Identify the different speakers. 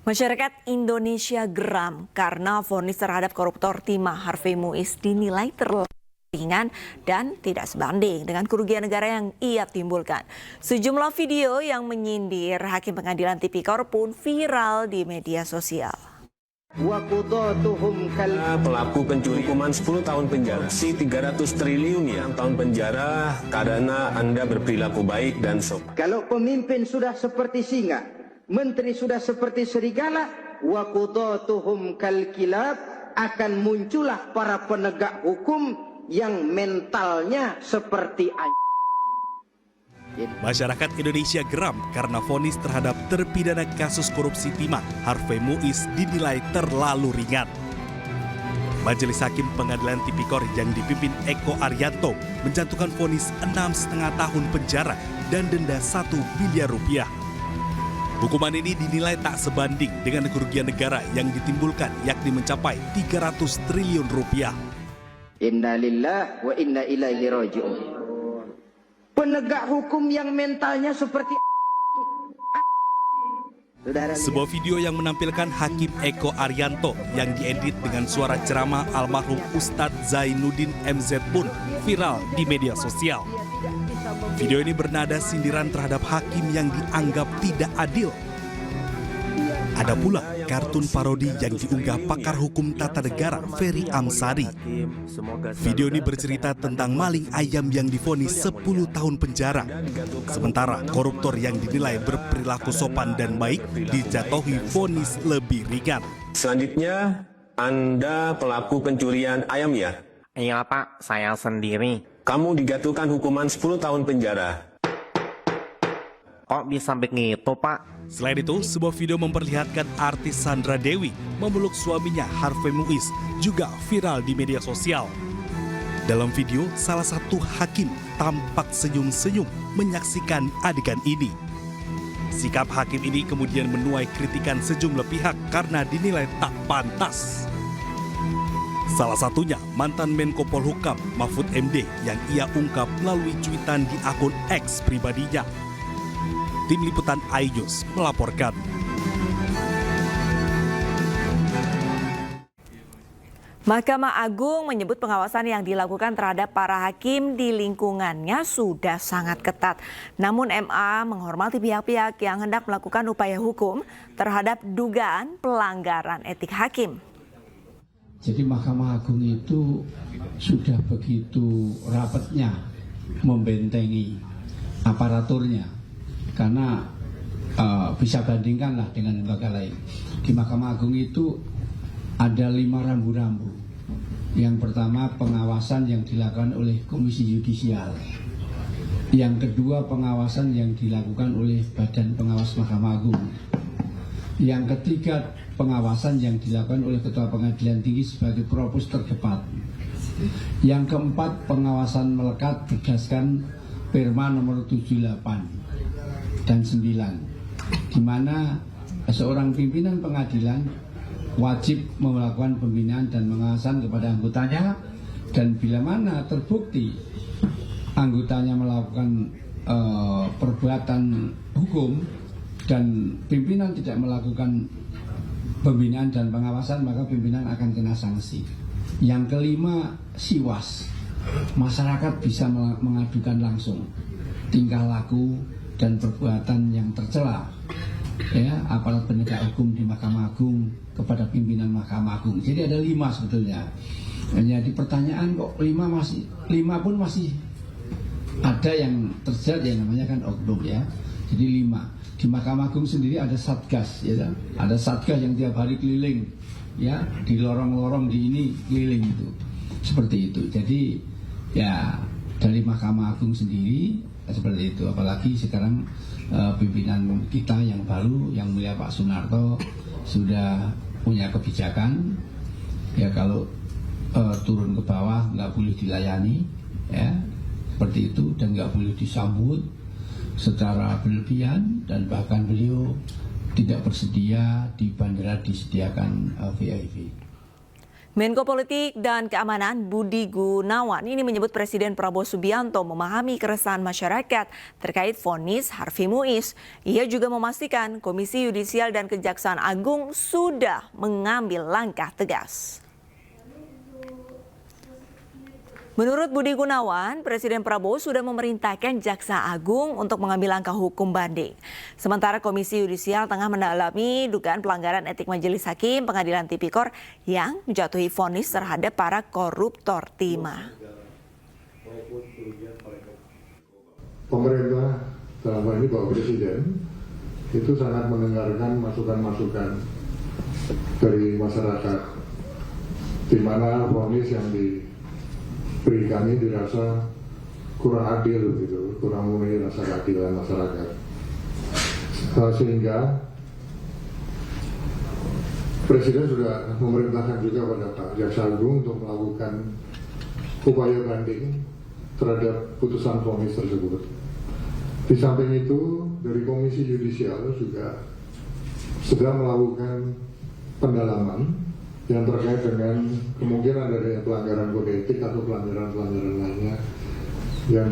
Speaker 1: Masyarakat Indonesia geram karena vonis terhadap koruptor timah Harvey Muiz dinilai terlalu ringan dan tidak sebanding dengan kerugian negara yang ia timbulkan. Sejumlah video yang menyindir Hakim Pengadilan Tipikor pun viral di media sosial.
Speaker 2: Pelaku pencuri hukuman 10 tahun penjara, si 300 triliun ya, tahun penjara karena Anda berperilaku baik dan sopan.
Speaker 3: Kalau pemimpin sudah seperti singa, menteri sudah seperti serigala, wa qudatuhum kal kilab, akan muncullah para penegak hukum yang mentalnya seperti anjing.
Speaker 4: Masyarakat Indonesia geram karena vonis terhadap terpidana kasus korupsi timah Harvey Muiz dinilai terlalu ringan. Majelis Hakim Pengadilan Tipikor yang dipimpin Eko Arianto menjatuhkan vonis 6,5 tahun penjara dan denda 1 miliar rupiah. Hukuman ini dinilai tak sebanding dengan kerugian negara yang ditimbulkan, yakni mencapai 300 triliun rupiah.
Speaker 3: Inna lillahi wa inna ilaihi raji'un. Penegak hukum yang mentalnya seperti
Speaker 4: Sebuah video yang menampilkan Hakim Eko Arianto yang diedit dengan suara ceramah almarhum Ustadz Zainuddin MZ pun viral di media sosial. Video ini bernada sindiran terhadap hakim yang dianggap tidak adil. Ada pula kartun parodi yang diunggah pakar hukum tata negara Ferry Amsari. Video ini bercerita tentang maling ayam yang divonis 10 tahun penjara. Sementara koruptor yang dinilai berperilaku sopan dan baik dijatuhi vonis lebih ringan.
Speaker 2: Selanjutnya, Anda pelaku pencurian ayam ya?
Speaker 5: Iya Pak, saya sendiri.
Speaker 2: Kamu dijatuhkan hukuman 10 tahun penjara.
Speaker 5: Kok bisa begitu Pak?
Speaker 4: Selain itu, sebuah video memperlihatkan artis Sandra Dewi memeluk suaminya Harvey Muiz juga viral di media sosial. Dalam video, salah satu hakim tampak senyum-senyum menyaksikan adegan ini. Sikap hakim ini kemudian menuai kritikan sejumlah pihak karena dinilai tak pantas. Salah satunya mantan Menko Polhukam Mahfud MD yang ia ungkap melalui cuitan di akun X pribadinya. Tim Liputan iNews melaporkan.
Speaker 1: Mahkamah Agung menyebut pengawasan yang dilakukan terhadap para hakim di lingkungannya sudah sangat ketat. Namun MA menghormati pihak-pihak yang hendak melakukan upaya hukum terhadap dugaan pelanggaran etik hakim.
Speaker 6: Jadi Mahkamah Agung itu sudah begitu rapatnya membentengi aparaturnya. Karena bisa bandingkanlah dengan lembaga lain. Di Mahkamah Agung itu ada 5 rambu-rambu. Yang pertama pengawasan yang dilakukan oleh Komisi Yudisial. Yang kedua pengawasan yang dilakukan oleh Badan Pengawas Mahkamah Agung. Yang ketiga pengawasan yang dilakukan oleh Ketua Pengadilan Tinggi sebagai propus terdepan. Yang keempat pengawasan melekat berdasarkan Perma nomor 78 dan 9, di mana seorang pimpinan pengadilan wajib melakukan pembinaan dan pengawasan kepada anggotanya, dan bila mana terbukti anggotanya melakukan perbuatan hukum dan pimpinan tidak melakukan pembinaan dan pengawasan, maka pimpinan akan kena sanksi. Yang kelima, siwas. Masyarakat bisa mengadukan langsung tingkah laku dan perbuatan yang tercela ya aparat penegak hukum di Mahkamah Agung kepada pimpinan Mahkamah Agung. Jadi ada 5 sebetulnya. Jadi pertanyaan kok 5 pun masih ada yang terjerat yang namanya kan oknum ya. Jadi 5. Di Mahkamah Agung sendiri ada satgas ya. Ada satgas yang tiap hari keliling ya, di lorong-lorong di ini keliling itu. Seperti itu. Jadi ya dari Mahkamah Agung sendiri seperti itu, apalagi sekarang pimpinan kita yang baru, yang mulia Pak Sunarto sudah punya kebijakan ya, kalau turun ke bawah nggak boleh dilayani ya, seperti itu, dan nggak boleh disambut secara berlebihan, dan bahkan beliau tidak bersedia di bandara disediakan VIP.
Speaker 1: Menko Politik dan Keamanan Budi Gunawan ini menyebut Presiden Prabowo Subianto memahami keresahan masyarakat terkait vonis Harvey Muiz. Ia juga memastikan Komisi Yudisial dan Kejaksaan Agung sudah mengambil langkah tegas. Menurut Budi Gunawan, Presiden Prabowo sudah memerintahkan Jaksa Agung untuk mengambil langkah hukum banding. Sementara Komisi Yudisial tengah mendalami dugaan pelanggaran etik Majelis Hakim Pengadilan Tipikor yang menjatuhi vonis terhadap para koruptor timah.
Speaker 7: Pemerintah, dalam hal ini Bapak Presiden, itu sangat mendengarkan masukan-masukan dari masyarakat, di mana vonis yang diberi kami dirasa kurang adil, gitu, kurang memenuhi rasa keadilan masyarakat, sehingga Presiden sudah memerintahkan juga pada Pak Jaksa Agung untuk melakukan upaya banding terhadap putusan vonis tersebut. Di samping itu, dari Komisi Yudisial juga sedang melakukan pendalaman yang terkait dengan kemungkinan adanya pelanggaran kode etik atau pelanggaran-pelanggaran lainnya